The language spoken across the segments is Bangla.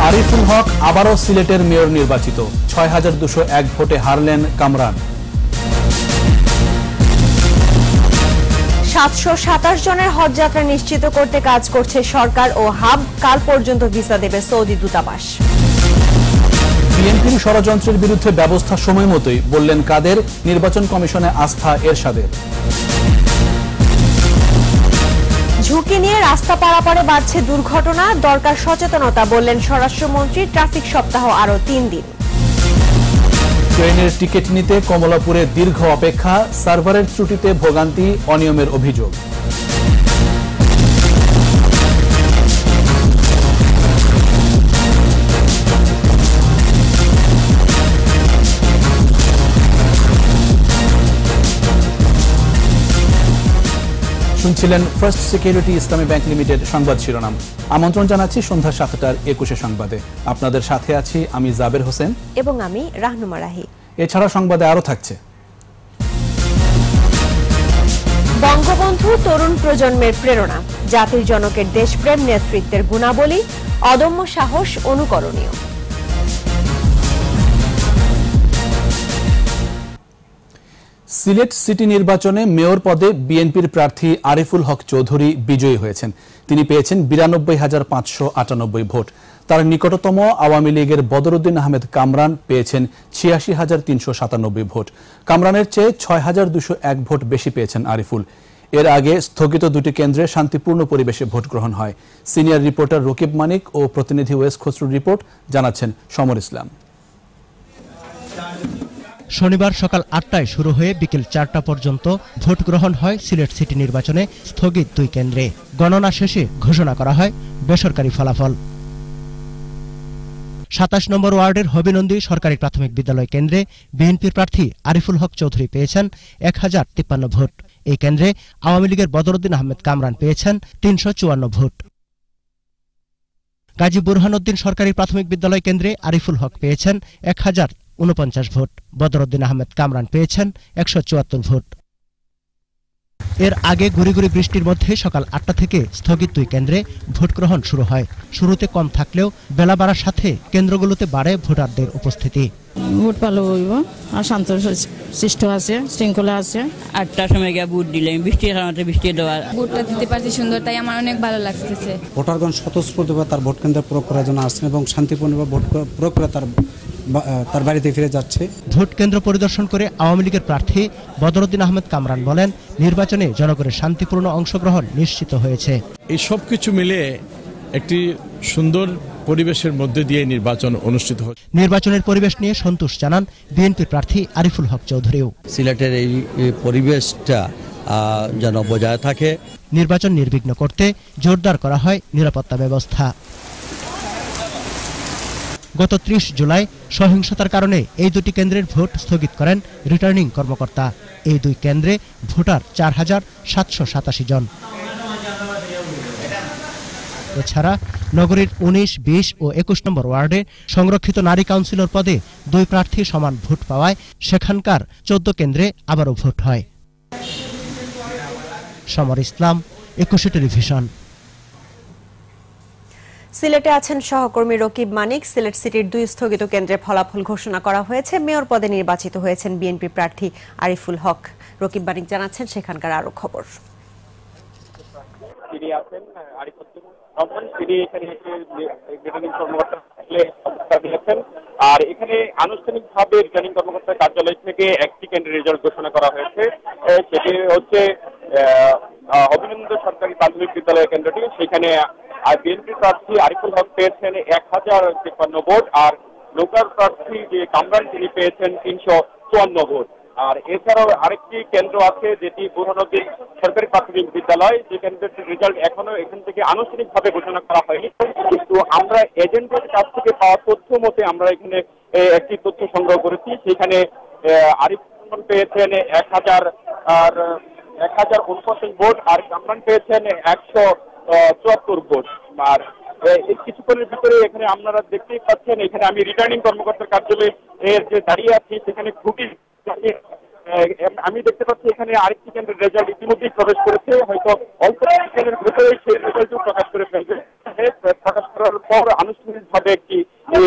আরিফুল হক আবারও সিলেটের মেয়র নির্বাচিত, ৬,২০১ ভোটে হারলেন কামরান। ৭২৭ জনের হজ যাত্রা নিশ্চিত করতে কাজ করছে সরকার ও হাব, কাল পর্যন্ত ভিসা দেবে সৌদি দূতাবাস। বিএনপির ষড়যন্ত্রের বিরুদ্ধে ব্যবস্থা সময় মতোই, বললেন কাদের। নির্বাচন কমিশনে আস্থা এরশাদের। ঝুঁকি নিয়ে রাস্তা পারাপারে বাড়ছে দুর্ঘটনা, দরকার সচেতনতা, বললেন স্বরাষ্ট্রমন্ত্রী। ট্রাফিক সপ্তাহ আরও ৩ দিন। ট্রেনের টিকিট নিতে কমলাপুরে দীর্ঘ অপেক্ষা, সার্ভারের ত্রুটিতে ভোগান্তি, অনিয়মের অভিযোগ। শুনছিলেন ফার্স্ট সিকিউরিটি ইসলামী ব্যাংক লিমিটেড সংবাদ শিরোনাম। আমন্ত্রণ জানাচ্ছি সন্ধ্যা ৭টার ২১ সংবাদে। আপনাদের সাথে আছি আমি জাবের হোসেন এবং আমি রাহনুমা রাহি। এছাড়া সংবাদে আরো থাকছে: বঙ্গবন্ধু তরুণ প্রজন্মের প্রেরণা, জাতির জনকের দেশপ্রেম, নেতৃত্বের গুণাবলী, অদম্য সাহস অনুকরণীয়। সিলেট সিটি নির্বাচনে মেয়র পদে বিএনপির প্রার্থী আরিফুল হক চৌধুরী বিজয়ী হয়েছেন। তিনি পেয়েছেন ৯২,৫৯৮ ভোট। তার নিকটতম আওয়ামী লীগের বদরুদ্দিন আহমেদ কামরান পেয়েছেন ৮৬,৩৯৭ ভোট। কামরানের চেয়ে ৬,২০১ ভোট বেশি পেয়েছেন আরিফুল। এর আগে স্থগিত দুটি কেন্দ্রে শান্তিপূর্ণ পরিবেশে ভোট গ্রহণ হয়। সিনিয়র রিপোর্টার রকিব মানিক ও প্রতিনিধি ওয়েস খসরুর রিপোর্ট, জানাচ্ছেন সমর ইসলাম। শনিবার সকাল ৮টায় শুরু হয়ে বিকেল ৪টা পর্যন্ত ভোট গ্রহণ হয় সিলেট সিটি নির্বাচনে স্থগিত দুই কেন্দ্রে। গণনা শেষে ঘোষণা করা হয় বেসরকারি ফলাফল। ২৭ নম্বর ওয়ার্ডের হবিনন্দী সরকারি প্রাথমিক বিদ্যালয় কেন্দ্রে বিএনপির প্রার্থী আরিফুল হক চৌধুরী পেয়েছেন ১,০৫৩ ভোট। এই কেন্দ্রে আওয়ামী লীগের বদরুদ্দিন আহমেদ কামরান পেয়েছেন ৩৫৪ ভোট। গাজী বুরহানুদ্দিন সরকারি প্রাথমিক বিদ্যালয় কেন্দ্রে আরিফুল হক পেয়েছেন ১,০৪৯ ভোট। বদরুদ্দিন আহমেদ কামরান পেয়েছেন ১৭৪ ভোট। এর আগে গুড়ি গুড়ি বৃষ্টির মধ্যে সকাল ৮টা থেকে স্থগিত দুই কেন্দ্রে ভোট গ্রহণ শুরু হয়। শুরুতে কম থাকলেও বেলা বাড়ার সাথে কেন্দ্রগুলোতে বাড়ে ভোটারদের উপস্থিতি। ভোট ভালো হইব আর শান্ত সৃষ্ট আছে, শৃঙ্খলা আছে। ৮টার সময় গিয়ে ভোট দিলাম, বৃষ্টির কারণে বৃষ্টি দেওয়া। ভোটটা দিতে পারছি সুন্দর, তাই আমার অনেক ভালো লাগতেছে। ভোটারগণ স্বতঃস্ফূর্তভাবে তার ভোট কেন্দ্রে প্রয়োগ করার জন্য আসছেন এবং শান্তিপূর্ণভাবে ভোট প্রয়োগ করে তার বাড়িতে ফিরে যাচ্ছে। ভোট কেন্দ্র পরিদর্শন করে আওয়ামী লীগের প্রার্থী বদরুদ্দিন আহমেদ কামরান বলেন, নির্বাচনে জনগণের শান্তিপূর্ণ অংশগ্রহণ নিশ্চিত হয়েছে। এই সব কিছু মিলে একটি সুন্দর পরিবেশের মধ্যে দিয়ে নির্বাচন অনুষ্ঠিত হচ্ছে। নির্বাচনের পরিবেশ নিয়ে সন্তোষ জানান বিএনপির প্রার্থী আরিফুল হক চৌধুরীও। সিলেটের এই পরিবেশটা যেন বজায় থাকে। নির্বাচন নির্বিঘ্ন করতে জোরদার করা হয় নিরাপত্তা ব্যবস্থা। গত ৩০ জুলাই সহিংসতার কারণে এই দুটি কেন্দ্রের ভোট স্থগিত করেন রিটার্নিং কর্মকর্তা। এই দুই কেন্দ্রে ভোটার ৪,৭৮৭ জন। এছাড়া নগরীর ১৯, ২০ ও ২১ নম্বর ওয়ার্ডে সংরক্ষিত নারী কাউন্সিলর পদে দুই প্রার্থী সমান ভোট পাওয়ায় সেখানকার ১৪ কেন্দ্রে আবারও ভোট হয়। সমর ইসলাম, ২১ টেলিভিশন। সিলেটে আছেন সহকর্মী রকিব মানিক। সিলেট সিটির দুই স্থগিত কেন্দ্রের ফলাফল ঘোষণা করা হয়েছে। মেয়র পদে নির্বাচিত হয়েছেন বিএনপি প্রার্থী আরিফুল হক। রকিব মানিক জানাচ্ছেন সেখানকার আরো খবর। আর এখানে আনুষ্ঠানিকভাবে রিটার্নিং কর্মকর্তার কার্যালয় থেকে একটি কেন্দ্রের রেজাল্ট ঘোষণা করা হয়েছে। সেটি হচ্ছে অভিনন্দ সরকারি প্রাথমিক বিদ্যালয় কেন্দ্রটি। সেখানে বিএনপি প্রার্থী আরিফুল হক পেয়েছেন ১,০৫৩ ভোট, আর লোকাল প্রার্থী যে কামরান তিনি পেয়েছেন ৩৫৪ ভোট। আর এছাড়াও আরেকটি কেন্দ্র আছে যেটি বুরহানুদ্দিন সরকারি প্রাথমিক বিদ্যালয়, যে কেন্দ্রটির রেজাল্ট এখনো এখান থেকে আনুষ্ঠানিকভাবে ঘোষণা করা হয়নি, কিন্তু আমরা এজেন্টের কাছ থেকে পাওয়া তথ্য মতে আমরা এখানে একটি তথ্য সংগ্রহ করেছি। সেখানে আরিফুল পেয়েছেন ১,০৫৯ ভোট আর কামরান পেয়েছেন ১৭৪ ভোট। আর এই কিছুক্ষণের ভিতরে এখানে আপনারা দেখতেই পাচ্ছেন, এখানে আমি রিটার্নিং কর্মকর্তার কার্যালয়ে যে দাঁড়িয়ে আছি সেখানে খুঁটি আমি দেখতে পাচ্ছি এখানে আরেকটি কেন্দ্রের রেজাল্ট ইতিমধ্যেই প্রবেশ করেছে। হয়তো অল্প কিছুক্ষণের ভিতরেই সেই রেজাল্টও প্রকাশ করে ফেলবে। প্রকাশ করার পর আনুষ্ঠানিক আনুষ্ঠানিকভাবে একটি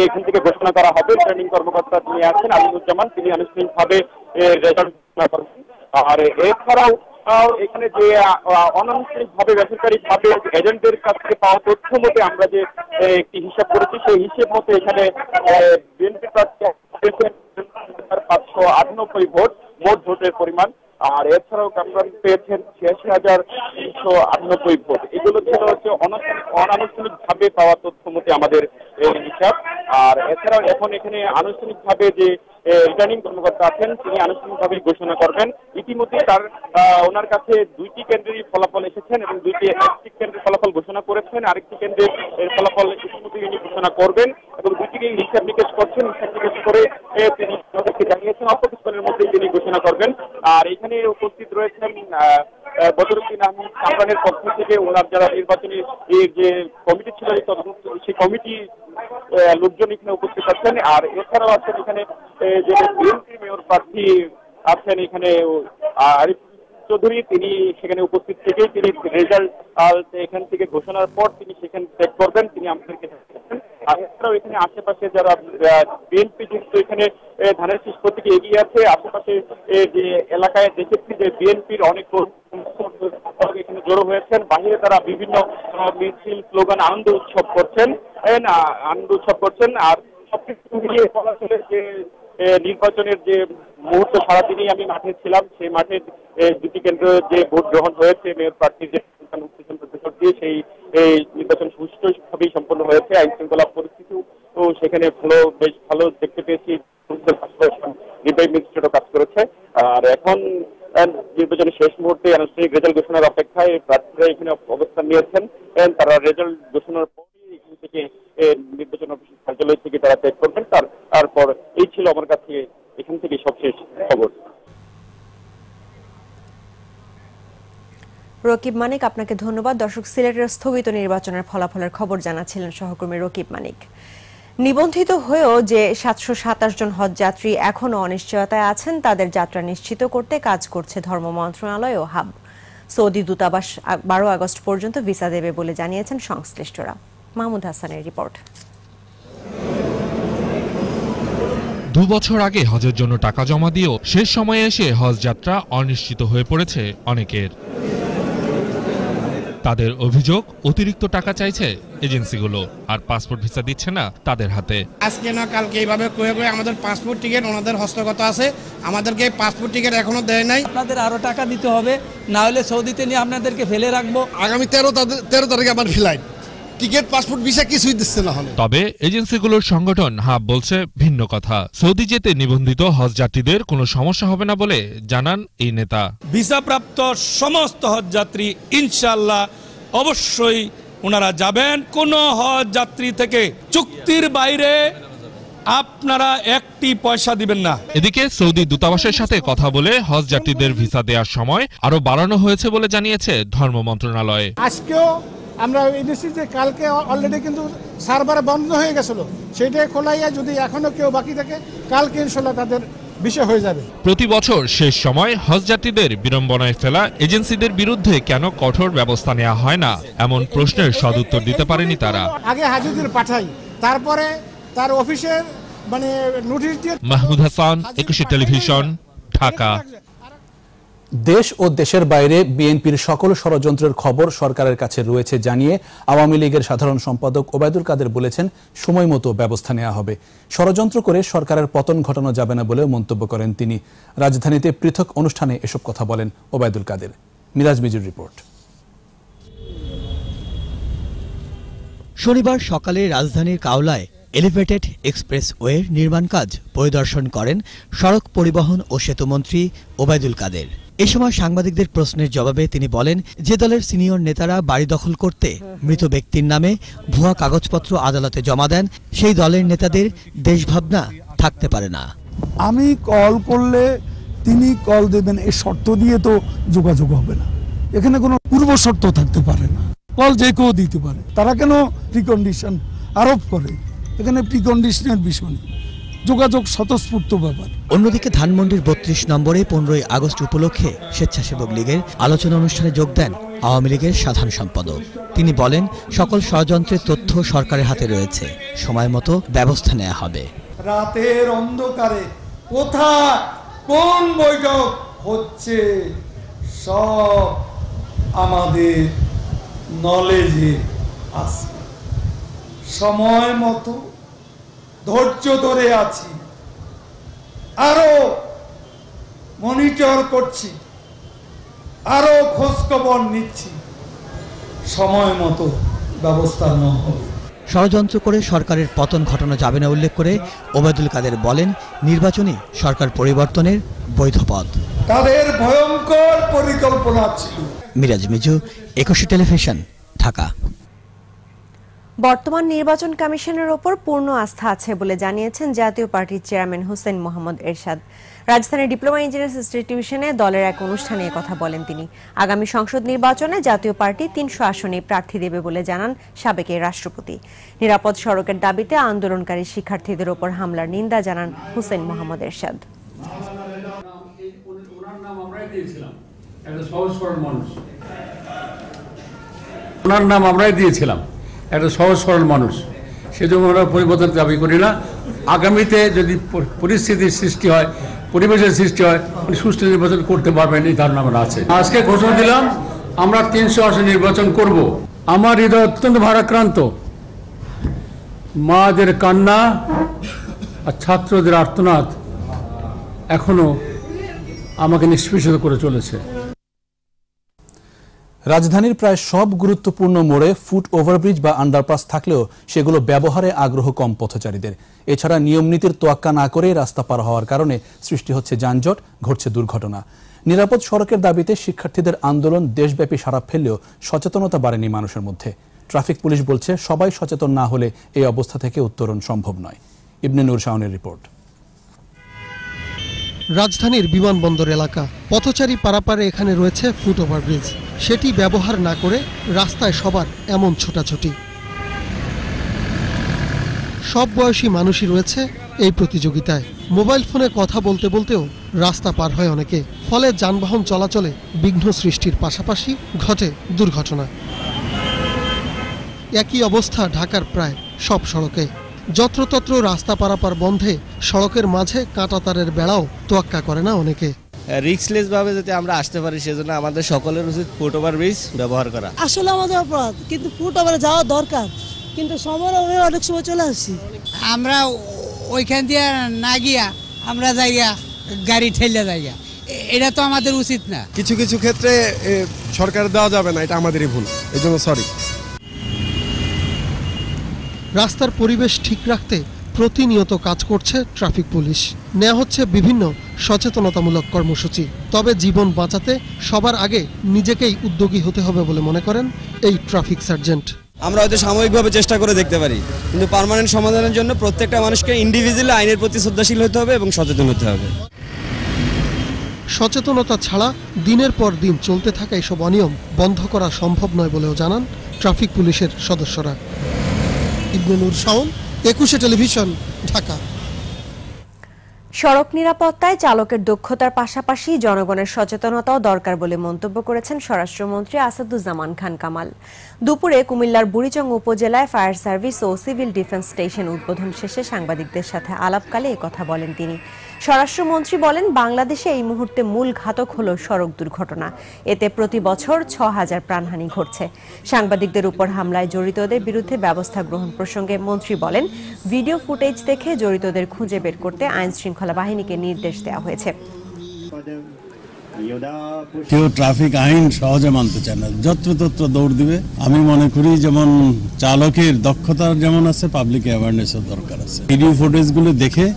এখান থেকে ঘোষণা করা হবে। রিটার্নিং কর্মকর্তা যিনি আছেন আলিমুজ্জামান, তিনি আনুষ্ঠানিকভাবে রেজাল্ট ঘোষণা করবেন। আর এছাড়াও এখানে যে অনানুষ্ঠানিকভাবে বেসরকারিভাবে এজেন্টদের কাছ থেকে পাওয়া তথ্য মতে আমরা যে একটি হিসাব করেছি, সেই হিসেব মতে এখানে বিএনপি প্রার্থী 598 ভোট, মোট ভোটের পরিমাণ। আর এছাড়াও কামরান পেয়েছেন 86,398 ভোট। এগুলো ছিল হচ্ছে অনানুষ্ঠানিকভাবে পাওয়া তথ্য মতে আমাদের হিসাব। আর এছাড়াও এখন এখানে আনুষ্ঠানিকভাবে যে রিটার্নিং কর্মকর্তা আছেন তিনি আনুষ্ঠানিকভাবে ঘোষণা করবেন। ইতিমধ্যে ওনার কাছে 2টি কেন্দ্রেরই ফলাফল এসেছেন এবং একটি কেন্দ্রের ফলাফল ঘোষণা করেছেন, আরেকটি কেন্দ্রের ফলাফল ইতিমধ্যে তিনি ঘোষণা করবেন এবং দুটিকে হিসাব নিকেশ করছেন। হিসাব নিকেশ করে তিনি জানিয়েছেন অল্প কিছুক্ষণের মধ্যেই তিনি ঘোষণা করবেন। আর এখানে উপস্থিত রয়েছেন বদরুদ্দিন আহমেদ কামরানের পক্ষ থেকে ওনার যারা নির্বাচনী যে কমিটি ছিল সেই কমিটি লোকজন এখানে উপস্থিত আছেন। আর এছাড়াও আছেন এখানে যে বিএনপি মেয়র প্রার্থী আছেন এখানে আরিফ চৌধুরী, তিনি সেখানে উপস্থিত থেকেই তিনি রেজাল্ট এখান থেকে ঘোষণার পর তিনি সেখানে চেক করবেন, তিনি আমাদেরকে জানিয়েছেন। আর এছাড়াও এখানে আশেপাশে যারা বিএনপি যেহেতু এখানে ধানের শীষ প্রতীকে এগিয়ে আছে, আশেপাশে যে এলাকায় দেখেছি যে বিএনপির অনেক এখানে জড়ো হয়েছেন। বাহিরে তারা বিভিন্ন মিছিল, স্লোগান, আনন্দ উৎসব করছেন। আর সবকিছু মিলিয়ে বলা চলে যে নির্বাচনের যে মুহূর্ত সারাদিনই আমি মাঠে ছিলাম, সেই মাঠে 2টি কেন্দ্র যে ভোট গ্রহণ হয়েছে মেয়র প্রার্থীর যে দিয়ে সেই নির্বাচন সুষ্ঠুভাবেই সম্পন্ন হয়েছে। আইন শৃঙ্খলা পরিস্থিতিও সেখানে বেশ ভালো দেখতে পেয়েছি। নির্বাহী ম্যাজিস্ট্রেটও কাজ করেছে। আর এখন নির্বাচনের শেষ মুহূর্তে আনুষ্ঠানিক রেজাল্ট ঘোষণার অপেক্ষায় প্রার্থীরা এখানে অবস্থান নিয়েছেন। তারা রেজাল্ট ঘোষণার পরই এখান থেকে নির্বাচন অফিস কার্যালয় থেকে তারা চেক করবেন। তারপর এই ছিল আমার কাছে এখান থেকে সবশেষ খবর। রকিব মানিক, আপনাকে ধন্যবাদ। দর্শক, সিলেটের স্থগিত নির্বাচনের ফলাফলের খবর জানাচ্ছিলেন সহকর্মী রকিব মানিক। নিবন্ধিত হয়েও যে 727 জন হজ যাত্রী এখনও অনিশ্চয়তায় আছেন, তাদের যাত্রা নিশ্চিত করতে কাজ করছে ধর্ম মন্ত্রণালয় ও হাব। সৌদি দূতাবাস 12 আগস্ট পর্যন্ত ভিসা দেবে বলে জানিয়েছেন সংশ্লিষ্টরা। মাহমুদ হাসানের রিপোর্ট। 2 বছর আগে হজের জন্য টাকা জমা দিয়েও শেষ সময়ে এসে হজ যাত্রা অনিশ্চিত হয়ে পড়েছে অনেকের। তাদের অভিযোগ, অতিরিক্ত টাকা চাইছে এজেন্সিগুলো আর পাসপোর্ট ভিসা দিচ্ছে না তাদের হাতে। আজকে না কালকে এইভাবে কয়ে আমাদের পাসপোর্ট টিকিট ওনাদের হস্তগত আছে, আমাদেরকে পাসপোর্ট টিকিট এখনো দেয় নাই। আপনাদের আরো টাকা দিতে হবে, না হলে সৌদিতে নিয়ে আপনাদেরকে ফেলে রাখবো। আগামী 13 তারিখে আমার ফ্লাইট, টিকিট, পাসপোর্ট, ভিসা কিছুই দিচ্ছে না। হলে তবে এজেন্সিগুলোর সংগঠন হাব বলছে ভিন্ন কথা। সৌদি যেতে নিবন্ধিত হজ যাত্রীদের কোনো সমস্যা হবে না বলে জানান এই নেতা। ভিসা প্রাপ্ত সমস্ত হজ যাত্রী ইনশাআল্লাহ অবশ্যই ওনারা যাবেন। কোন হজ যাত্রী থেকে চুক্তির বাইরে আপনারা একটি পয়সা দিবেন না। এদিকে সৌদি দূতাবাসের সাথে কথা বলে হজ যাত্রীদের ভিসা দেওয়ার সময় আরো বাড়ানো হয়েছে বলে জানিয়েছে ধর্ম মন্ত্রণালয়। আজকেও আমরা এনেছি যে কালকে অলরেডি কিন্তু সার্ভার বন্ধ হয়ে গেছিল, সেটাই খোলাইয়া যদি এখনো কেউ বাকি থাকে কালকে ইনশাআল্লাহ তাদের বিষয় হয়ে যাবে। প্রতি বছর শেষ সময় হজ যাত্রীদের বিড়ম্বনায় ফেলা এজেন্সিদের বিরুদ্ধে কেন কঠোর ব্যবস্থা নেওয়া হয় না, এমন প্রশ্নের সদুত্তর দিতে পারেনি তারা। আগে হাজিদের পাঠাই, তারপরে তার অফিসের নোটিশ দিয়ে। মাহমুদ হাসান, 21 টেলিভিশন, ঢাকা। দেশ ও দেশের বাইরে বিএনপির সকল ষড়যন্ত্রের খবর সরকারের কাছে রয়েছে জানিয়ে আওয়ামী লীগের সাধারণ সম্পাদক ওবায়দুল কাদের বলেছেন, সময় মতো ব্যবস্থা নেওয়া হবে। ষড়যন্ত্র করে সরকারের পতন ঘটানো যাবে না বলেও মন্তব্য করেন তিনি। রাজধানীতে পৃথক অনুষ্ঠানে এসব কথা বলেন ওবায়দুল কাদের। মিরাজ মিজুর রিপোর্ট। শনিবার সকালে রাজধানীর কাওলায় এলিভেটেড এক্সপ্রেসওয়ের নির্মাণ কাজ পরিদর্শন করেন সড়ক পরিবহন ও সেতুমন্ত্রী ওবায়দুল কাদের। এ সময় সাংবাদিকদের প্রশ্নের জবাবে তিনি বলেন, যে দলের সিনিয়র নেতারা বাড়ি দখল করতে মৃত ব্যক্তির নামে ভুয়া কাগজপত্র আদালতে জমা দেন, সেই দলের নেতাদের দেশভাবনা থাকতে পারে না। আমি কল করলে তিনি কল দেবেন এই শর্ত দিয়ে তো যোগাযোগ হবে না। এখানে কোনো পূর্ব শর্ত থাকতে পারে না, কল যে কেউ দিতে পারে। তারা কেন প্রিকন্ডিশন আরোপ করে? এখানে প্রিকন্ডিশনের বিষয় নেই। যোগাযোগ স্বতঃস্ফূর্ত ব্যাপার। অন্যদিকে ধানমন্ডির ৩২ নম্বরে ১৫ই আগস্ট উপলক্ষে স্বেচ্ছাসেবক লীগের আলোচনা অনুষ্ঠানে যোগ দেন আওয়ামী লীগের সাধারণ সম্পাদক। তিনি বলেন, সকল ষড়যন্ত্রের তথ্য সরকারের হাতে রয়েছে, সময় মতো ব্যবস্থা নেওয়া হবে। রাতের অন্ধকারে কোথায় কোন বৈঠক হচ্ছে সব আমাদের নলেজে আছে। সময় মতো ধৈর্য ধরে আছি, আরো মনিটর করছি, আরো খোঁজখবর নিচ্ছি, সময় মতো ব্যবস্থা নেওয়া হবে। ষড়যন্ত্র করে সরকারের পতন ঘটানো যাবে না উল্লেখ করে ওবায়দুল কাদের বলেন, নির্বাচনী সরকার পরিবর্তনের বৈধ পথ। তাদের ভয়ঙ্কর পরিকল্পনা ছিল। মিরাজ মিজু, একুশে টেলিভিশন, ঢাকা। বর্তমান নির্বাচন কমিশনের ওপর পূর্ণ আস্থা আছে বলে জানিয়েছেন জাতীয় পার্টির চেয়ারম্যান হোসেন মোহাম্মদ এরশাদ। রাজধানীর ডিপ্লোমা ইঞ্জিনিয়ার্স ইনস্টিটিউশনে দলের এক অনুষ্ঠানে কথা বলেন তিনি। আগামী সংসদ নির্বাচনে জাতীয় পার্টি ৩০০ আসনে প্রার্থী দেবে বলে জানান সাবেক রাষ্ট্রপতি। নিরাপদ সড়কের দাবিতে আন্দোলনকারী শিক্ষার্থীদের ওপর হামলার নিন্দা জানান হোসেন মোহাম্মদ এরশাদ। ওনার নাম আমরাই দিয়েছিলাম, একটা সহজ সরল মানুষ, সেজন্য আমরা পরিবর্তন দাবি করি না। আগামীতে যদি পরিস্থিতির সৃষ্টি হয়, পরিবেশের সৃষ্টি হয়, সুষ্ঠু নির্বাচন করতে পারবেন এই ধারণা আমার আছে। আজকে ঘোষণা দিলাম আমরা ৩০০ আসন নির্বাচন করব। আমার হৃদয় অত্যন্ত ভারাক্রান্ত, মাদের কান্না আর ছাত্রদের আর্তনাদ এখনো আমাকে নিষ্পেষিত করে চলেছে। রাজধানীর প্রায় সব গুরুত্বপূর্ণ মোড়ে ফুট ওভারব্রিজ বা আন্ডারপাস থাকলেও সেগুলো ব্যবহারে আগ্রহ কম পথচারীদের। এছাড়া নিয়মনীতির তোয়াক্কা না করে রাস্তা পার হওয়ার কারণে সৃষ্টি হচ্ছে যানজট, ঘটছে দুর্ঘটনা। নিরাপদ সড়কের দাবিতে শিক্ষার্থীদের আন্দোলন দেশব্যাপী সাড়া ফেললেও সচেতনতা বাড়েনি মানুষের মধ্যে। ট্রাফিক পুলিশ বলছে, সবাই সচেতন না হলে এই অবস্থা থেকে উত্তরণ সম্ভব নয়। ইবনে নূর শাওনের রিপোর্ট। রাজধানীর বিমানবন্দর এলাকা, পথচারী পারাপারে এখানে রয়েছে ফুট ওভারব্রিজ, সেটি ব্যবহার না করে রাস্তায় সবার এমন ছোটাছুটি। সব বয়সী মানুষই রয়েছে এই প্রতিযোগিতায়। মোবাইল ফোনে কথা বলতে বলতেও রাস্তা পার হয় অনেকে, ফলে যানবাহন চলাচলে বিঘ্ন সৃষ্টির পাশাপাশি ঘটে দুর্ঘটনা। একই অবস্থা ঢাকার প্রায় সব সড়কে। যত্রতত্র রাস্তা পারাপার বন্ধে সড়কের মাঝে কাঁটাতারের বেড়াও তোয়াক্কা করে না অনেকে। রিস্কলেস ভাবে যাতে আমরা আসতে পারি সেজন্য আমাদের সকলের উচিত ফুট ওভারব্রিজ ব্যবহার করা। আসলে আমাদের অপরাধ, কিন্তু ফুট ওভারে যাওয়া দরকার, কিন্তু সময়ের অভাবে অনেক সময় চলে আসছি। আমরা ওইখান দিয়ে না গিয়া আমরা যাইয়া গাড়ি ঠেলে যাইয়া, এটা তো আমাদের উচিত না। কিছু কিছু ক্ষেত্রে সরকার দেওয়া যাবে না, এটা আমাদেরই ভুল, এই জন্য সরি। রাস্তার পরিবেশ ঠিক রাখতে প্রতিনিয়ত কাজ করছে ট্রাফিক পুলিশ। নেওয়া হচ্ছে বিভিন্ন সচেতনতামূলক কর্মসূচি। তবে জীবন বাঁচাতে সবার আগে নিজেকেই উদ্যোগী হতে হবে বলে মনে করেন এই ট্রাফিক সার্জেন্ট। আমরা হয়তো সাময়িকভাবে চেষ্টা করে দেখতে পারি, কিন্তু পার্মানেন্ট সমাধানের জন্য প্রত্যেকটা মানুষকে ইন্ডিভিজুয়ালি আইনের প্রতি শ্রদ্ধাশীল হতে হবে এবং সচেতন হতে হবে। সচেতনতা ছাড়া দিনের পর দিন চলতে থাকা এসব অনিয়ম বন্ধ করা সম্ভব নয় বলেও জানান ট্রাফিক পুলিশের সদস্যরা। ইবনে নূর শাওন, একুশে টেলিভিশন, ঢাকা। সড়ক নিরাপত্তায় চালকের দক্ষতার পাশাপাশি জনগণের সচেতনতাও দরকার বলে মন্তব্য করেছেন স্বরাষ্ট্রমন্ত্রী আসাদুজ্জামান খান কামাল। দুপুরে কুমিল্লার বুড়িচং উপজেলায় ফায়ার সার্ভিস ও সিভিল ডিফেন্স স্টেশন উদ্বোধন শেষে সাংবাদিকদের সাথে আলাপকালে একথা বলেন তিনি। স্বরাষ্ট্রমন্ত্রী বলেন, বাংলাদেশে এই মুহূর্তে মূল ঘাতক হল সড়ক দুর্ঘটনা। এতে প্রতি বছর ৬,০০০ প্রাণহানি ঘটছে। সাংবাদিকদের উপর হামলায় জড়িতদের বিরুদ্ধে ব্যবস্থা গ্রহণ প্রসঙ্গে মন্ত্রী বলেন, ভিডিও ফুটেজ দেখে জড়িতদের খুঁজে বের করতে আইন শৃঙ্খলা বাহিনীকে নির্দেশ দেওয়া হয়েছে। কেউ ট্রাফিক আইন সহজে মানতে চায় না, যত্রতত্র দৌড় দিবে। আমি মনে করি যেমন চালকের দক্ষতার যেমন আছে, পাবলিক অ্যাওয়ারনেসের দরকার আছে। ভিডিও ফুটেজগুলো দেখে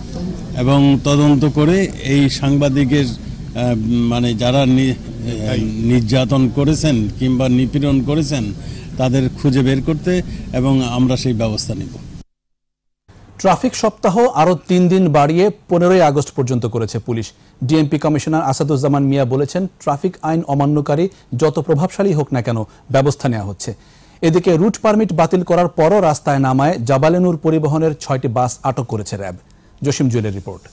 এবং তদন্ত করে এই সাংবাদিকের মানে যারা নির্যাতন করেছেন কিংবা নিপীড়ন করেছেন তাদের খুঁজে বের করতে, এবং আমরা সেই ব্যবস্থা নিব। ট্রাফিক সপ্তাহ আরও ৩ দিন বাড়িয়ে ১৫ই আগস্ট পর্যন্ত করেছে পুলিশ। ডিএমপি কমিশনার আসাদুজ্জামান মিয়া বলেছেন, ট্রাফিক আইন অমান্যকারী যত প্রভাবশালী হোক না কেন ব্যবস্থা নেওয়া হচ্ছে। এদিকে রুট পারমিট বাতিল করার পরও রাস্তায় নামায় জাবালে নূর পরিবহনের ৬টি বাস আটক করেছে র্যাব। জসিম জুয়েলের রিপোর্ট।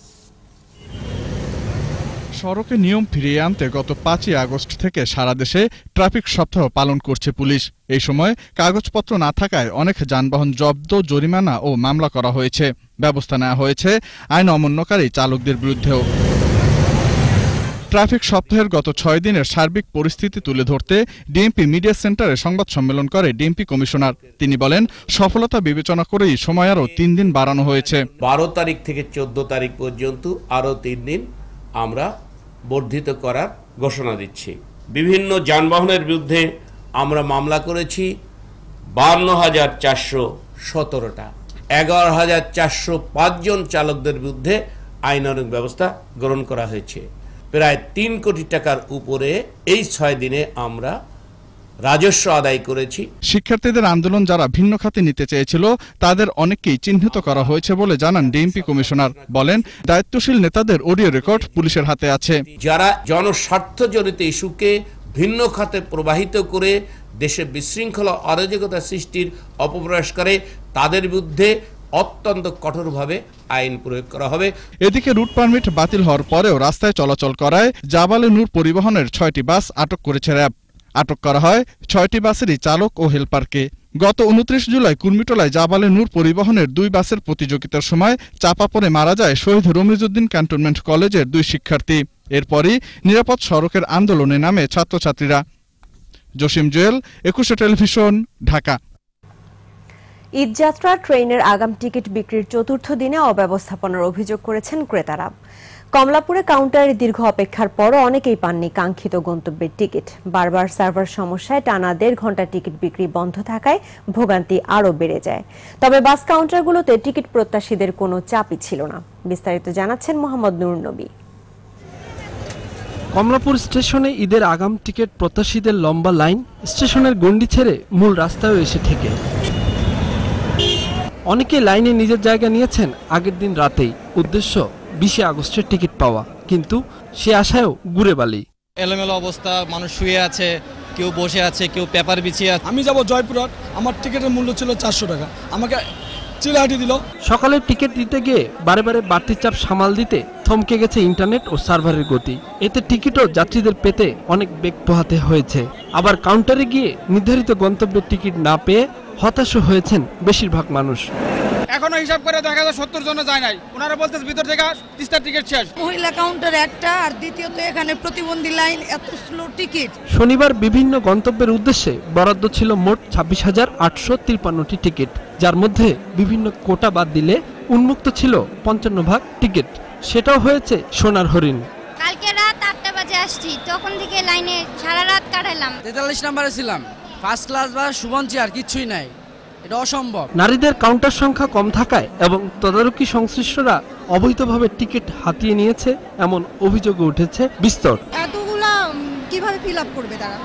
সড়কে নিয়ম ফিরিয়ে আনতে গত 5ই আগস্ট থেকে সারা দেশে ট্রাফিক সপ্তাহ পালন করছে পুলিশ। এই সময় কাগজপত্র না থাকায় অনেক যানবাহন জব্দ, জরিমানা ও মামলা করা হয়েছে। ব্যবস্থা নেওয়া হয়েছে আইন অমান্যকারী চালকদের বিরুদ্ধেও। ট্রাফিক সপ্তাহের গত 6 দিনের সার্বিক পরিস্থিতি তুলে ধরতে ডিএমপি মিডিয়া সেন্টারে সংবাদ সম্মেলন করে ডিএমপি কমিশনার। তিনি বলেন, সফলতা বিবেচনা করেই সময় আরও 3 দিন বাড়ানো হয়েছে। 12 তারিখ থেকে 14 তারিখ পর্যন্ত আরও 3 দিন আমরা বর্ধিত করার ঘোষণা দিচ্ছি। বিভিন্ন যানবাহনের বিরুদ্ধে আমরা মামলা করেছি 52,417টা। 11,405 জন চালকদের বিরুদ্ধে আইনানুগ ব্যবস্থা গ্রহণ করা হয়েছে। প্রায় 3 কোটি টাকার উপরে এই 6 দিনে আমরা রাজস্ব আদায় করেছি। শিক্ষার্থীদের আন্দোলন যারা ভিন্ন খাতে নিতে চেয়েছিল তাদের অনেককেই চিহ্নিত করা হয়েছে বলে জানান ডিএমপি কমিশনার। বলেন, দায়িত্বশীল নেতাদের অডিও রেকর্ড পুলিশের হাতে আছে। যারা জনস্বার্থজনিত ইস্যুকে ভিন্ন খাতে প্রবাহিত করে দেশে বিশৃঙ্খলা অরাজকতা সৃষ্টির অপপ্রয়াস করে তাদের বিরুদ্ধে অত্যন্ত কঠোরভাবে আইন প্রয়োগ করা হবে। এদিকে রুট পারমিট বাতিল হওয়ার পরেও রাস্তায় চলাচল করায় জাবালে নূর পরিবহনের 6টি বাস আটক করেছে র্যাব। আটক করা হয় 6টি বাসেরই চালক ও হেলপারকে। গত 29 জুলাই কুর্মিটোলায় জাবালে নূর পরিবহনের 2 বাসের প্রতিযোগিতার সময় চাপা পড়ে মারা যায় শহীদ রমিজউদ্দিন ক্যান্টনমেন্ট কলেজের 2 শিক্ষার্থী। এরপরই নিরাপদ সড়কের আন্দোলনে নামে ছাত্রছাত্রীরা। জসিম জুয়েল, 21 টেলিভিশন, ঢাকা। ঈদযাত্রা ট্রেনের আগাম টিকিট বিক্রির 4র্থ দিনে অব্যবস্থাপনার অভিযোগ করেছেন ক্রেতারা। কমলাপুরে কাউন্টারে দীর্ঘ অপেক্ষার পরও অনেকেই পাননি কাঙ্ক্ষিত গন্তব্যের টিকিট। বারবার সার্ভার সমস্যায় টানা 1.5 ঘন্টা টিকিট বিক্রি বন্ধ থাকায় ভোগান্তি আরও বেড়ে যায়। তবে বাস কাউন্টারগুলোতে টিকিট প্রত্যাশীদের কোনো চাপই ছিল না। বিস্তারিত জানাচ্ছেন মোহাম্মদ নুরুন নবী। কমলাপুর স্টেশনে ঈদের আগাম টিকিট প্রত্যাশীদের লম্বা লাইন স্টেশনের গণ্ডি ছেড়ে মূল রাস্তায় এসে ঠেকে। অনেকে লাইনে নিজের জায়গা নিয়েছেন আগের দিন রাতেই, উদ্দেশ্য 20 আগস্টের টিকিট পাওয়া, কিন্তু সে আশায়ও গুড়ে বালি। এলোমেলো অবস্থা, মানুষ শুয়ে আছে, কেউ বসে আছে, কেউ পেপার বিছিয়ে আছে। আমি যাব জয়পুরহাট, আমার টিকিটের মূল্য ছিল 400 টাকা, আমাকে চিলাহাটি দিল। সকালে টিকিট দিতে গিয়ে বারে বারে বাড়তি চাপ সামাল দিতে থমকে গেছে ইন্টারনেট ও সার্ভারের গতি। এতে টিকিটও যাত্রীদের পেতে অনেক বেগ পোহাতে হয়েছে। আবার কাউন্টারে গিয়ে নির্ধারিত গন্তব্যের টিকিট না পেয়ে হতাশ হয়েছেন বেশিরভাগ মানুষ। এখনো হিসাব করে দেখা যায় 70 জন যায় নাই, ওনারা বলতেছে ভিতর থেকে 30টা টিকিট শেষ। মহিলা কাউন্টার একটা, আর দ্বিতীয়ত এখানে প্রতিবন্ধী লাইন, এত স্লো টিকিট। শনিবার বিভিন্ন গন্তব্যের উদ্দেশ্যে বরাদ্দ ছিল মোট 26,853টি টিকিট, যার মধ্যে বিভিন্ন কোটা বাদ দিলে উন্মুক্ত ছিল 55 টিকিট। সেটাও হয়েছে সোনার হরিণ। কালকে রাত 8টা বাজে আসছি, তখন থেকে লাইনে সারা রাত কাটালাম। 43 নম্বরে ছিলাম, ফার্স্ট ক্লাস বা সুবন চেয়ার, কিছুই নাই, এটা অসম্ভব। নারীদের কাউন্টার সংখ্যা কম থাকায় এবং তদারকি সংশ্লিষ্টরা অবৈধভাবে টিকিট হাতিয়ে নিয়েছে এমন অভিযোগ উঠেছে বিস্তর। এতগুলা কিভাবে ফিল আপ করবে তারা?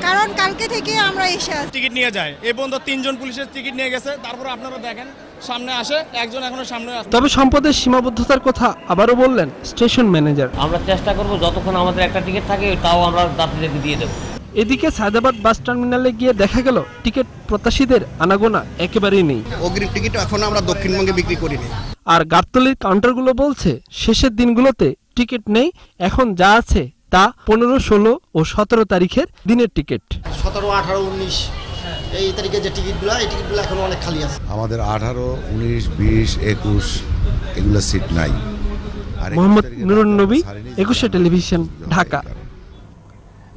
কারণ কালকে থেকে আমরা এসে টিকিট নিয়ে যায়, এই পর্যন্ত 3 জন পুলিশের টিকিট নিয়ে গেছে। তারপর আপনারা দেখেন সামনে আসে একজন, এখনো সামনে আসে। তবে সম্পদের সীমাবদ্ধতার কথা আবারও বললেন স্টেশন ম্যানেজার। আমরা চেষ্টা করব যতক্ষণ আমাদের একটা টিকিট থাকে তাও আমরা যাত্রীদেরকে দিয়ে দেব। এদিকে সায়দাবাদ বাস টার্মিনালে গিয়ে দেখা গেল টিকিট প্রত্যাশীদের আনাগোনা একেবারেই নেই। অগ্রিম টিকিট এখন আমরা দক্ষিণবঙ্গে বিক্রি করিনি। আর গাবতলীর কাউন্টারগুলো বলছে শেষের দিনগুলোতে টিকিট নেই, এখন যা আছে তা 15, 16 ও 17 তারিখের দিনের টিকিট। 17, 18, 19 এই তারিখে যে টিকিটগুলো, এই টিকিটগুলো এখন অনেক খালি আছে। আমাদের 18, 19, 20, 21 এগুলো সিট নাই। মোহাম্মদ নুরুন নবী, 21 টেলিভিশন, ঢাকা।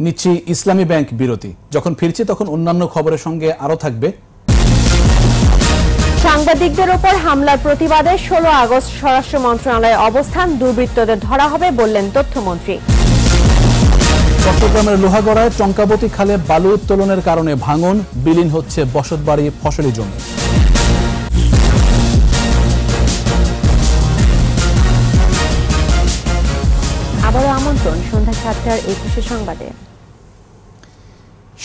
নিচ্ছি ইসলামী ব্যাংক বিরতি। যখন ফিরছি তখন অন্যান্য খবরের সঙ্গে আরো থাকবে। সাংবাদিকদের ওপর হামলার প্রতিবাদে 16 আগস্ট স্বরাষ্ট্র মন্ত্রণালয়ের অবস্থান, দুর্বৃত্তদের ধরা হবে বললেন তথ্যমন্ত্রী। চট্টগ্রামের লোহাগড়ায় টঙ্কাবতী খালে বালু উত্তোলনের কারণে ভাঙন, বিলীন হচ্ছে বসতবাড়ি, ফসলি জমি। আবারও আমন্ত্রণ সন্ধ্যা 7টার 21 সংবাদে।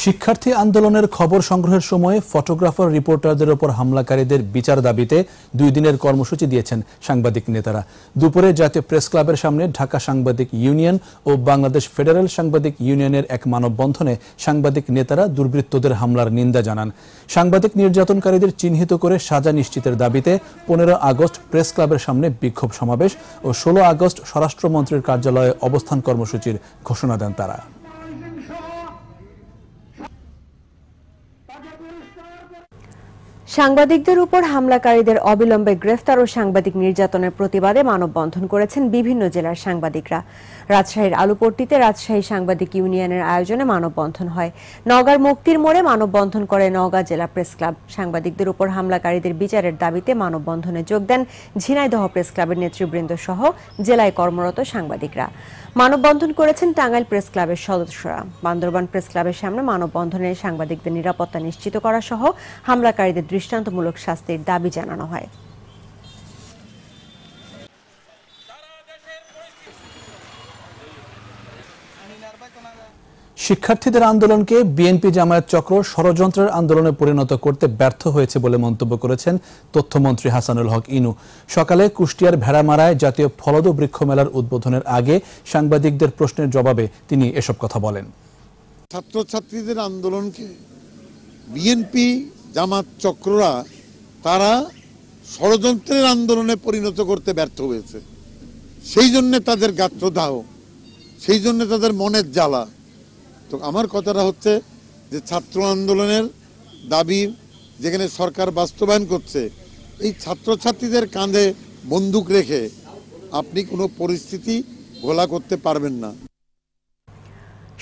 শিক্ষার্থী আন্দোলনের খবর সংগ্রহের সময় ফটোগ্রাফার রিপোর্টারদের উপর হামলাকারীদের বিচার দাবিতে 2 দিনের কর্মসূচি দিয়েছেন সাংবাদিক নেতারা। দুপুরে জাতীয় প্রেস ক্লাবের সামনে ঢাকা সাংবাদিক ইউনিয়ন ও বাংলাদেশ ফেডারেল সাংবাদিক ইউনিয়নের এক মানববন্ধনে সাংবাদিক নেতারা দুর্বৃত্তদের হামলার নিন্দা জানান। সাংবাদিক নির্যাতনকারীদের চিহ্নিত করে সাজা নিশ্চিতের দাবিতে 15 আগস্ট প্রেস ক্লাবের সামনে বিক্ষোভ সমাবেশ ও 16 আগস্ট স্বরাষ্ট্রমন্ত্রীর কার্যালয়ে অবস্থান কর্মসূচির ঘোষণা দেন তারা। সাংবাদিকদের উপর হামলাকারীদের অবিলম্বে গ্রেফতার ও সাংবাদিক নির্যাতনের প্রতিবাদে মানববন্ধন করেছেন বিভিন্ন জেলার সাংবাদিকরা। রাজশাহীর আলুপট্টিতে রাজশাহী সাংবাদিক ইউনিয়নের আয়োজনে মানববন্ধন হয়। নওগাঁর মুক্তির মোড়ে মানববন্ধন করে নওগাঁ জেলা প্রেস ক্লাব। সাংবাদিকদের উপর হামলাকারীদের বিচারের দাবিতে মানববন্ধনে যোগ দেন ঝিনাইদহ প্রেস ক্লাবের নেতৃবৃন্দ সহ জেলায় কর্মরত সাংবাদিকরা। মানববন্ধন করেছেন টাঙ্গাইল প্রেস ক্লাবের সদস্যরা। বান্দরবান প্রেস ক্লাবের সামনে মানববন্ধনে সাংবাদিকদের নিরাপত্তা নিশ্চিত করা সহ হামলাকারীদের দৃষ্টান্তমূলক শাস্তির দাবি জানানো হয়। শিক্ষার্থীদের আন্দোলনকে বিএনপি জামায়াত চক্র ষড়যন্ত্রের আন্দোলনে পরিণত করতে ব্যর্থ হয়েছে বলে মন্তব্য করেছেন তথ্যমন্ত্রী হাসানুল হক ইনু। সকালে কুষ্টিয়ার ভেড়ামারায় জাতীয় ফলদ বৃক্ষ মেলার উদ্বোধনের আগে সাংবাদিকদের প্রশ্নের জবাবে তিনি এসব কথা বলেন। ছাত্রছাত্রীদের আন্দোলনকে বিএনপি জামাত চক্ররা তারা ষড়যন্ত্রের আন্দোলনে পরিণত করতে ব্যর্থ হয়েছে। সেই জন্য তাদের গাত্রদাহ, সেই জন্য তাদের মনের জ্বালা। তো আমার কথাটা হচ্ছে যে ছাত্র আন্দোলনের দাবি যেখানে সরকার বাস্তবায়ন করছে, এই ছাত্রছাত্রীদের কাঁধে বন্দুক রেখে আপনি কোনো পরিস্থিতি ঘোলা করতে পারবেন না।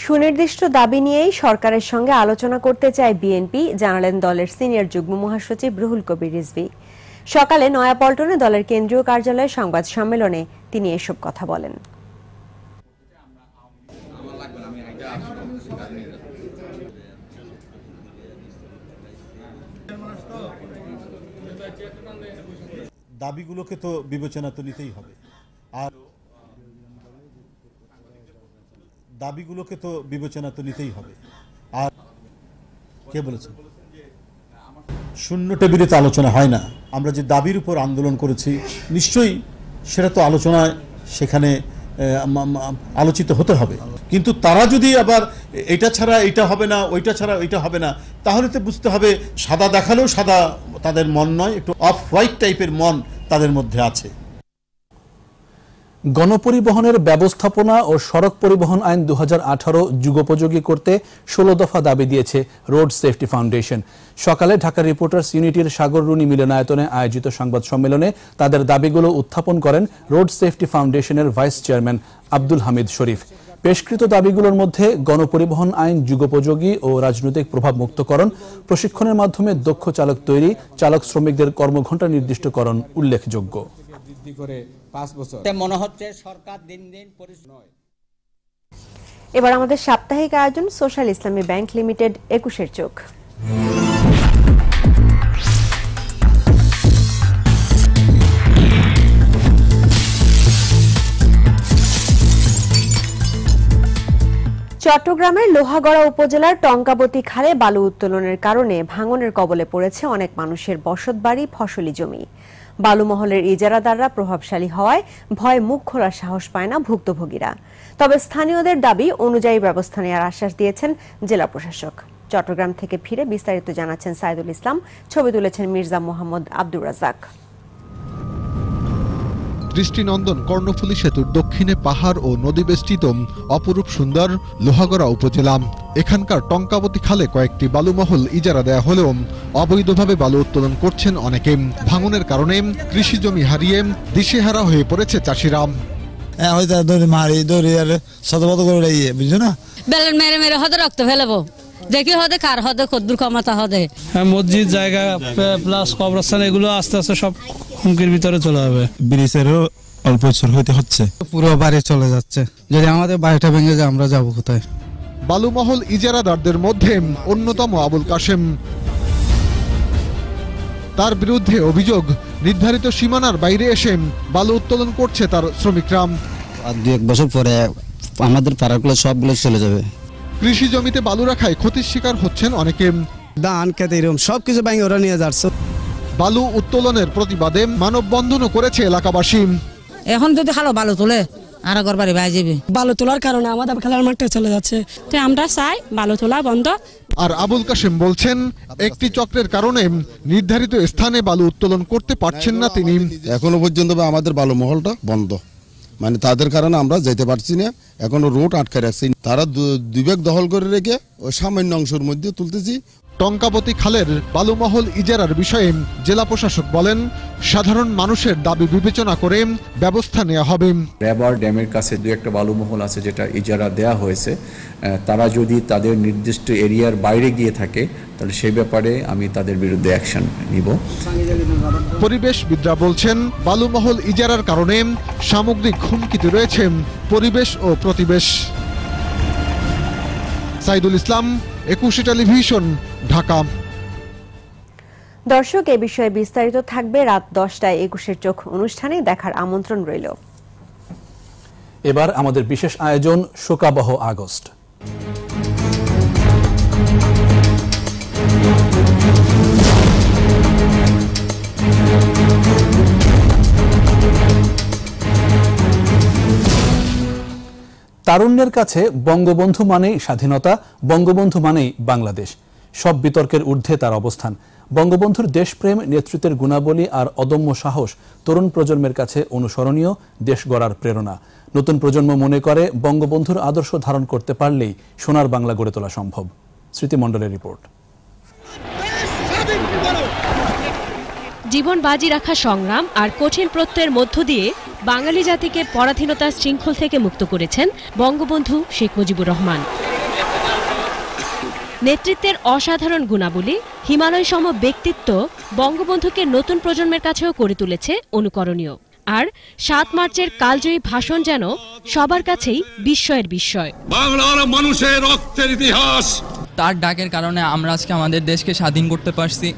সুনির্দিষ্ট দাবি নিয়েই সরকারের সঙ্গে আলোচনা করতে চায় বিএনপি, জানালেন দলের সিনিয়র যুগ্ম মহাসচিব রুহুল কবির রিজভী। সকালে নয়াপল্টনে দলের কেন্দ্রীয় কার্যালয়ে সংবাদ সম্মেলনে তিনি এসব কথা বলেন। দাবিগুলোকে তো বিবেচনা তো নিতেই হবে, আর দাবিগুলোকে তো বিবেচনা তো নিতেই হবে। আর কে বলেছে শূন্য টেবিলে তো আলোচনা হয় না? আমরা যে দাবির উপর আন্দোলন করেছি নিশ্চয়ই সেটা তো আলোচনায় সেখানে আলোচিত হতে হবে, কিন্তু তারা যদি আবার এটা ছাড়া এটা হবে না, ওইটা ছাড়া ওইটা হবে না, তাহলে তো বুঝতে হবে সাদা দেখালেও সাদা তাদের মন নয়, একটু অফ হোয়াইট টাইপের মন তাদের মধ্যে আছে। গণপরিবহনের ব্যবস্থাপনা ও সড়ক পরিবহন আইন 2018 যুগোপযোগী করতে 16 দফা দাবি দিয়েছে রোড সেফটি ফাউন্ডেশন। সকালে ঢাকা রিপোর্টার্স ইউনিটির সাগররুনি মিলনায়তনে আয়োজিত সংবাদ সম্মেলনে তাদের দাবিগুলো উত্থাপন করেন রোড সেফটি ফাউন্ডেশনের ভাইস চেয়ারম্যান আব্দুল হামিদ শরীফ। পেশকৃত দাবিগুলোর মধ্যে গণপরিবহন আইন যুগোপযোগী ও রাজনৈতিক প্রভাব মুক্তকরণ, প্রশিক্ষণের মাধ্যমে দক্ষ চালক তৈরি, চালক শ্রমিকদের কর্মঘণ্টা নির্দিষ্টকরণ উল্লেখযোগ্য। মনে হচ্ছে সরকার দিন দিন নয়। এবার আমাদের সাপ্তাহিক আয়োজন সোশ্যাল ইসলামী ব্যাংক লিমিটেড 21-এর চোখ। চট্টগ্রামের লোহাগড়া উপজেলার টঙ্কাবতী খালে বালু উত্তোলনের কারণে ভাঙনের কবলে পড়েছে অনেক মানুষের বসতবাড়ি, ফসলি জমি। বালুমহলের ইজারাদাররা প্রভাবশালী হওয়ায় ভয়ে মুখ খোলার সাহস পায় না ভুক্তভোগীরা। তবে স্থানীয়দের দাবি অনুযায়ী ব্যবস্থা নেওয়ার আশ্বাস দিয়েছেন জেলা প্রশাসক। চট্টগ্রাম থেকে ফিরে বিস্তারিত জানাচ্ছেন সাইদুল ইসলাম, ছবি তুলেছেন মির্জা মোহাম্মদ আব্দুর রাজ্জাক। দৃষ্টিনন্দন কর্ণফুলী সেতুর দক্ষিণে পাহাড় ও নদী বেষ্টিত অপরূপ সুন্দর লোহাগড়া উপজেলা। এখানকার টঙ্কাবতী খালে কয়েকটি বালুমহল ইজারা দেয়া হলেও অবৈধভাবে বালু উত্তোলন করছেন অনেকে। ভাঙনের কারণে কৃষি জমি হারিয়ে দিশেহারা হয়ে পড়েছে চাষিরা। মেরে মেরে হদে রক্ত ফেলাবো, দেখি হদে কার হদে কদ্দুর কমাতা হদে। মসজিদ জায়গা প্লাস কবরস্থান এগুলো আস্তে আস্তে সব হুমকির ভিতরে চলে যাবে। ব্রিজেরও অল্প বছর হইতে হচ্ছে, পুরো বাড়ি চলে যাচ্ছে। যদি আমাদের বাড়িটা ভেঙে যায় আমরা যাবো কোথায়? বালুমহল ইজারাদারদের মধ্যে অন্যতম আবুল কাশেম। তার বিরুদ্ধে অভিযোগ নির্ধারিত সীমানার বাইরে এসে বালু উত্তোলন করছে তার শ্রমিকরা। আর 2-1 বছর পরে আমাদের পাড়াগুলো সবগুলো চলে যাবে। কৃষি জমিতে বালু রাখায় ক্ষতির শিকার হচ্ছেন অনেকে। ধান খেতে এরকম সবকিছু ভেঙে ওরা নিয়ে যাচ্ছে। বালু উত্তোলনের প্রতিবাদে মানববন্ধনও করেছে এলাকাবাসী। এখন যদি ভালো বালু তোলে আর ঘর বাড়ি ভাই যাবে। বালু তোলার কারণে আমাদের খেলার মাঠে চলে যাচ্ছে, তো আমরা চাই বালু তোলা বন্ধ। আর আবুল কাশেম বলছেন একটি চক্রের কারণে নির্ধারিত স্থানে বালু উত্তোলন করতে পারছেন না তিনি। এখনো পর্যন্ত আমাদের বালু মহলটা বন্ধ, মানে তাদের কারণে আমরা যেতে পারছি না, এখনো রোড আটকে রাখছি। তারা দুই ভাগ দখল করে রেখে ওই সামান্য অংশের মধ্যে তুলতেছি। টঙ্কাবতী খালের বালুমহল ইজারার বিষয়ে জেলা প্রশাসক বলেন সাধারণ মানুষের দাবি বিবেচনা করে ব্যবস্থা নেওয়া হবে। র্যাবার ড্যামের কাছে দু একটা বালুমহল আছে যেটা ইজারা দেয়া হয়েছে, তারা যদি তাদের নির্দিষ্ট এরিয়ার বাইরে গিয়ে থাকে তাহলে সেই ব্যাপারে আমি তাদের বিরুদ্ধে অ্যাকশন নিব। পরিবেশবিদরা বলছেন বালুমহল ইজারার কারণে সামগ্রিক হুমকিতে রয়েছে পরিবেশ ও প্রতিবেশ। সাইদুল ইসলাম, 21 টেলিভিশন, ঢাকা। দর্শক, এ বিষয়ে বিস্তারিত থাকবে রাত 10টায় 21 চোখ অনুষ্ঠানে, দেখার আমন্ত্রণ রইল। এবার আমাদের বিশেষ আয়োজন শোকাবহ আগস্ট। তারুণ্যের কাছে বঙ্গবন্ধু মানেই স্বাধীনতা, বঙ্গবন্ধু মানেই বাংলাদেশ। সব বিতর্কের ঊর্ধ্বে তার অবস্থান। বঙ্গবন্ধুর দেশপ্রেম, নেতৃত্বের গুণাবলী আর অদম্য সাহস তরুণ প্রজন্মের কাছে অনুসরণীয়, দেশ গড়ার প্রেরণা। নতুন প্রজন্ম মনে করে বঙ্গবন্ধুর আদর্শ ধারণ করতে পারলেই সোনার বাংলা গড়ে তোলা সম্ভব। স্মৃতি মণ্ডলের রিপোর্ট। জীবন বাজি রাখা সংগ্রাম আর কঠিন প্রত্যয়ের মধ্য দিয়ে বাঙালি জাতিকে পরাধীনতার শৃঙ্খল থেকে মুক্ত করেছেন বঙ্গবন্ধু শেখ মুজিবুর রহমান। নেতৃত্বের অসাধারণ গুণাবলী, হিমালয় সম ব্যক্তিত্ব বঙ্গবন্ধুকে নতুন প্রজন্মের কাছেও করে তুলেছে অনুকরণীয়। আর 7 মার্চের কালজয়ী ভাষণ যেন সবার কাছেই বিস্ময়ের বিস্ময়। বাংলার মানুষের রক্তের ইতিহাস। তার ডাকের কারণে আমরা আজকে আমাদের দেশকে স্বাধীন করতে পারছি।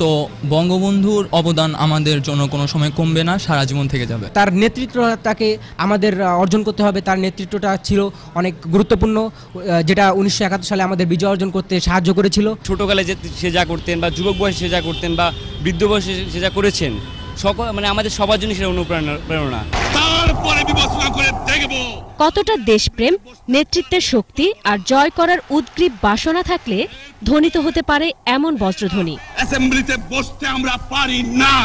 তো বঙ্গবন্ধুর অবদান আমাদের জন্য কোনো সময় কমবে না, সারা জীবন থেকে যাবে। তার নেতৃত্বটাকে আমাদের অর্জন করতে হবে। তার নেতৃত্বটা ছিল অনেক গুরুত্বপূর্ণ, যেটা 1971 সালে আমাদের বিজয় অর্জন করতে সাহায্য করেছিল। ছোটকালে যে সে যা করতেন বা যুবক বয়সে সে যা করতেন বা বৃদ্ধ বয়সে সে যা করেছেন, সকল মানে আমাদের সবার জন্য সেটা অনুপ্রেরণা। তারপরে বিবেচনা করে দেখব কতটা দেশপ্রেম, নেতৃত্বের শক্তি আর জয় করার উদ্গ্রীব বাসনা থাকলে ধ্বনিত হতে পারে এমন বজ্রধ্বনি। অ্যাসেম্বলিতে বসতে আমরা পারি না।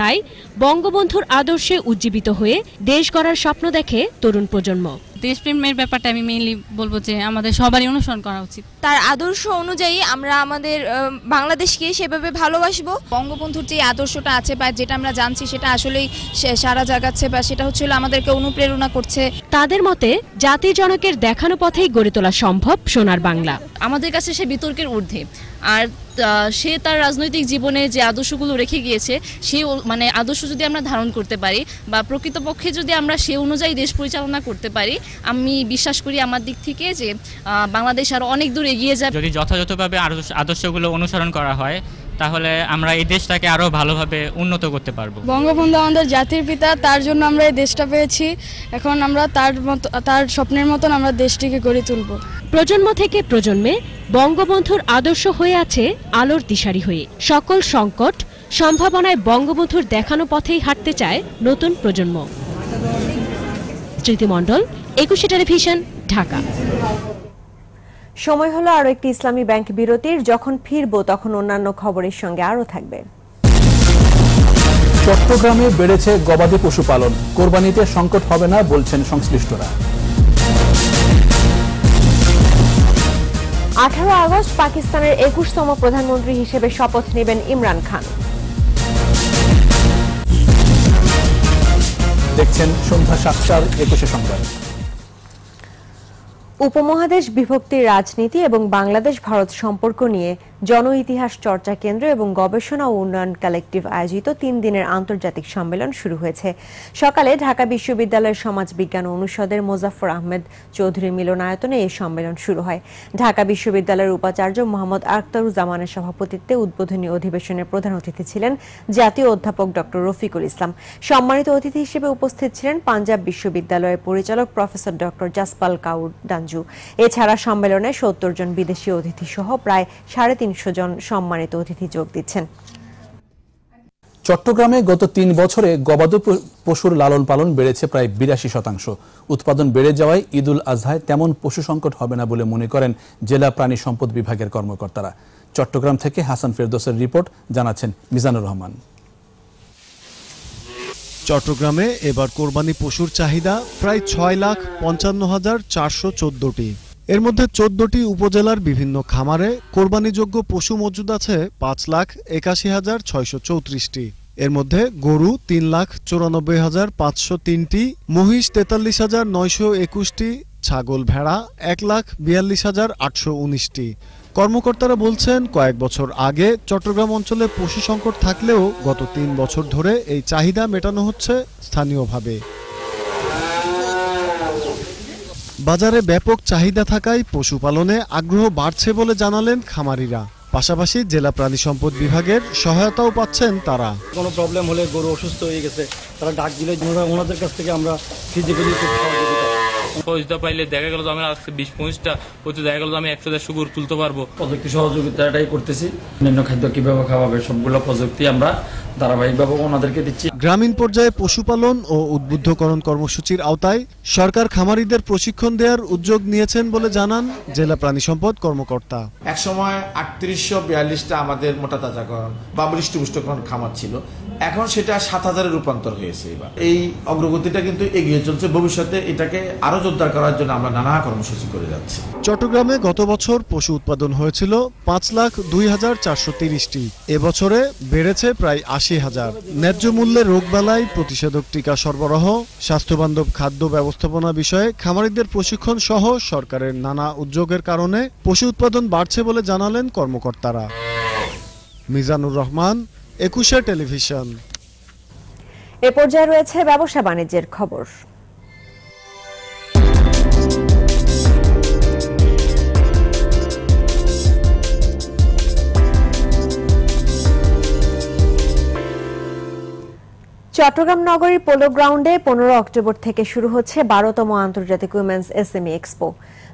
তাই বঙ্গবন্ধুর আদর্শে উজ্জীবিত হয়ে দেশ গড়ার স্বপ্ন দেখে তরুণ প্রজন্ম। দেশপ্রেমের ব্যাপারটা আমি মেইনলি বলবো যে আমাদের সবারই অনুসরণ করা উচিত। তার আদর্শ অনুযায়ী আমরা আমাদের বাংলাদেশকে সেভাবে ভালোবাসবো। বঙ্গবন্ধুর যে আদর্শটা আছে বা যেটা আমরা জানছি সেটা আসলেই সারা জাগাচ্ছে বা সেটা হচ্ছে আমাদেরকে অনুপ্রেরণা করছে। তাদের মতে জাতির জনকের দেখানো পথেই গড়ে তোলা সম্ভব সোনার বাংলা। আমাদের কাছে সে বিতর্কের ঊর্ধ্বে, আর সে তার রাজনৈতিক জীবনে যে আদর্শগুলো রেখে গিয়েছে সে মানে আদর্শ যদি আমরা ধারণ করতে পারি বা প্রকৃতপক্ষে যদি আমরা সে অনুযায়ী দেশ পরিচালনা করতে পারি, আমি বিশ্বাস করি আমার দিক থেকে যে বাংলাদেশ আরো অনেক দূর এগিয়ে যাবে। যদি যথাযথভাবে আদর্শগুলো অনুসরণ করা হয় তাহলে আমরা এই দেশটাকে আরো ভালোভাবে উন্নত করতে পারবো। বঙ্গবন্ধু আমাদের জাতির পিতা, তার জন্য আমরা এই দেশটা পেয়েছি। এখন আমরা তার স্বপ্নের মতন আমরা দেশটিকে গড়ে তুলব। প্রজন্ম থেকে প্রজন্মে বঙ্গবন্ধুর আদর্শ হয়ে আছে আলোর দিশারি হয়ে। সকল সংকট সম্ভাবনায় বঙ্গবন্ধুর দেখানো পথেই হাঁটতে চায় নতুন প্রজন্ম। স্মৃতি মণ্ডল, 21 টেলিভিশন, ঢাকা। সময় হলো আরো একটি ইসলামী ব্যাংক বিরতির। যখন ফিরবো তখন অন্যান্য খবরের সঙ্গে আরো থাকবে। চট্টগ্রামে বেড়েছে গবাদি পশুপালন, কোরবানিতে সংকট হবে না বলছেন সংশ্লিষ্টরা। 18 আগস্ট পাকিস্তানের 21তম প্রধানমন্ত্রী হিসেবে শপথ নেবেন ইমরান খান। দেখছেন সন্ধ্যা 7টার 21 সংবাদ। উপমহাদেশ বিভক্তির রাজনীতি এবং বাংলাদেশ ভারত সম্পর্ক নিয়ে জন ইতিহাস চর্চা কেন্দ্র এবং গবেষণা ও উন্নয়ন কালেকটিভ আয়োজিত 3 দিনের আন্তর্জাতিক সম্মেলন শুরু হয়েছে। সকালে ঢাকা বিশ্ববিদ্যালয়ের সমাজ বিজ্ঞান অনুষদের মোজাফফর আহমেদ চৌধুরী মিলনায়তনে এই সম্মেলন শুরু হয়। ঢাকা বিশ্ববিদ্যালয়ের উপাচার্য মোহাম্মদ আখতারুজ্জামানের সভাপতিত্বে উদ্বোধনী অধিবেশনের প্রধান অতিথি ছিলেন জাতীয় অধ্যাপক ডক্টর রফিকুল ইসলাম। সম্মানিত অতিথি হিসেবে উপস্থিত ছিলেন পাঞ্জাব বিশ্ববিদ্যালয়ের পরিচালক প্রফেসর ডক্টর জাসপাল কাউর ডাঞ্জু। এছাড়া সম্মেলনে 70 জন বিদেশি অতিথি সহ প্রায় 350 জন সম্মানিত অতিথি যোগ দিচ্ছেন। চট্টগ্রামে গত 3 বছরে গবাদি পশুর লালন পালন বেড়েছে প্রায় 82%। উৎপাদন বেড়ে যাওয়ায় ঈদুল আজহায় তেমন পশু সংকট হবে না বলে মনে করেন জেলা প্রাণী সম্পদ বিভাগের কর্মকর্তারা। চট্টগ্রাম থেকে হাসান ফেরদৌসের রিপোর্ট, জানাচ্ছেন মিজানুর রহমান। চট্টগ্রামে এবার কোরবানি পশুর চাহিদা প্রায় 6,55,414টি। এর মধ্যে 14টি উপজেলার বিভিন্ন খামারে কোরবানিযোগ্য পশু মজুদ আছে 5,81,634টি। এর মধ্যে গরু 3,94,503টি, মহিষ 43,921টি, ছাগল ভেড়া 1,42,819টি। কর্মকর্তারা বলছেন, কয়েক বছর আগে চট্টগ্রাম অঞ্চলে পশু সংকট থাকলেও গত 3 বছর ধরে এই চাহিদা মেটানো হচ্ছে স্থানীয়ভাবে। বাজারে ব্যাপক চাহিদা থাকায় পশুপালনে আগ্রহ বাড়ছে বলে জানালেন খামারিরা। পাশাপাশি জেলা প্রাণী সম্পদ বিভাগের সহায়তাও পাচ্ছেন তারা। কোনো প্রবলেম হলে গরু অসুস্থ হয়ে গেছে, তারা ডাক দিলে ওনাদের কাছ থেকে আমরা ফিজিক্যালি সহযোগিতা পাইলে দেখা গেল আমি আজকে 20-25টা হয়তো দেখা গেল আমি 100 গরু তুলতে পারবো। প্রযুক্তি সহযোগিতাটাই করতেছি। অন্যান্য খাদ্য কিভাবে খাওয়াবে সবগুলো প্রযুক্তি আমরা ধারাবাহিকভাবে ওনাদেরকে দিচ্ছি। গ্রামীণ পর্যায়ে পশুপালন ও উদ্বুদ্ধকরণ কর্মসূচির আওতায় সরকার খামারিদের প্রশিক্ষণ দেওয়ার উদ্যোগ নিয়েছেন বলে জানান জেলা প্রাণী সম্পদ কর্মকর্তা। একসময় 3842টা আমাদের মোটা তাজাকরণ বা বলিষ্ঠপুষ্টকরণ খামার ছিল, এখন সেটা 7000-এ রূপান্তর হয়েছে। এবার এই অগ্রগতিটা কিন্তু এগিয়ে চলছে। ভবিষ্যতে এটাকে আরো জোরদার করার জন্য আমরা নানা কর্মসূচি করে যাচ্ছি। চট্টগ্রামে গত বছর পশু উৎপাদন হয়েছিল 5,02,430টি। এবছরে বেড়েছে প্রায় 80,000। ন্যায্য মূল্যে রোগবালাই, প্রতিষেধক টিকা সরবরাহ, স্বাস্থ্যবান্ধব খাদ্য ব্যবস্থাপনা বিষয়ে খামারিদের প্রশিক্ষণ সহ সরকারের নানা উদ্যোগের কারণে পশু উৎপাদন বাড়ছে বলে জানালেন কর্মকর্তারা। মিজানুর রহমান, 21 টেলিভিশন। এ পর্যায়ে রয়েছে ব্যবসা বাণিজ্যের খবর। চট্টগ্রাম নগরীর পোলো গ্রাউন্ডে 15 অক্টোবর থেকে শুরু হচ্ছে 12তম আন্তর্জাতিক উইমেন্স এসএমই এক্সপো।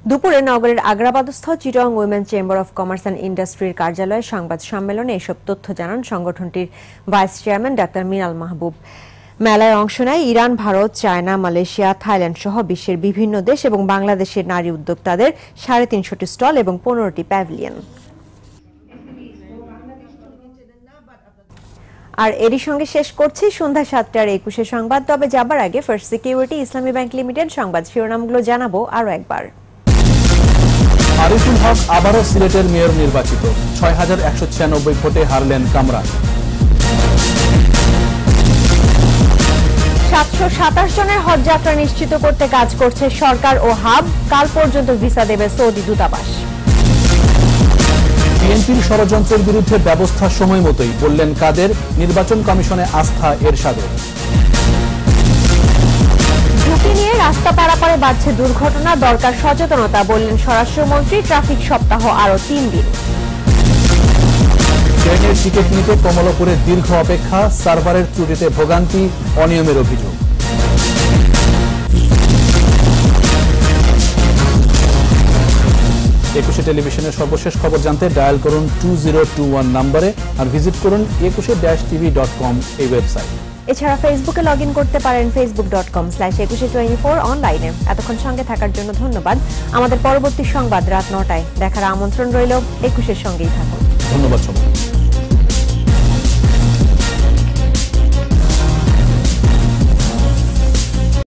দুপুরে নগরের আগ্রাবাদস্থ Chittagong women chamber of commerce and ইন্ডাস্ট্রির কার্যালয়ে সংবাদ সম্মেলনে এসব তথ্য জানান সংগঠনটির ভাইস চেয়ারম্যান ডাক্তার মিনাল মাহবুব। মেলায় অংশ নেয় Iran, Bharat, China, Malaysia, Thailand সহ বিশ্বের বিভিন্ন দেশ এবং বাংলাদেশের নারী উদ্যোক্তাদের 350টি স্টল এবং 15টি প্যাভিলিয়ন। আর এরই সঙ্গে শেষ করছি সন্ধ্যা 7টার 21 সংবাদ। তবে যাবার আগে ফার্স্ট সিকিউরিটি ইসলামী ব্যাংক লিমিটেড সংবাদ শিরোনামগুলো জানাবো আরো একবার। আরিফুল হক আবারও সিলেটের মেয়র নির্বাচিত, 6196 ভোটে হারলেন কামরান। 727 জনের হজ যাত্রা নিশ্চিত করতে কাজ করছে সরকার ও হাব। কাল পর্যন্ত ভিসা দেবে সৌদি দূতাবাস। বিএনপির ষড়যন্ত্রের বিরুদ্ধে ব্যবস্থা সময় মতোই, বললেন কাদের। নির্বাচন কমিশনে আস্থা এরশাদের। ঝুঁকি নিয়ে রাস্তা পারাপারে বাড়ছে দুর্ঘটনা, দরকার সচেতনতা, বললেন স্বরাষ্ট্রমন্ত্রী। ট্রাফিক সপ্তাহ আরো 3 দিন। ট্রেনের টিকিট নিতে কমলপুরে দীর্ঘ অপেক্ষা, সার্ভারের ত্রুটিতে ভোগান্তি, অনিয়মের অভিযোগ। 21 টেলিভিশনের সর্বশেষ খবর জানতে ডায়াল করুন 2021 নম্বরে আর ভিজিট করুন 21-tv.com এই ওয়েবসাইট। এছাড়া ফেসবুকে লগ ইন করতে পারেন facebook.com/2124 অনলাইনে। এতক্ষণ সঙ্গে থাকার জন্য ধন্যবাদ। আমাদের পরবর্তী সংবাদ রাত 9টায় দেখার আমন্ত্রণ রইল। 21-এর সঙ্গেই থাকুন। ধন্যবাদ সবাই।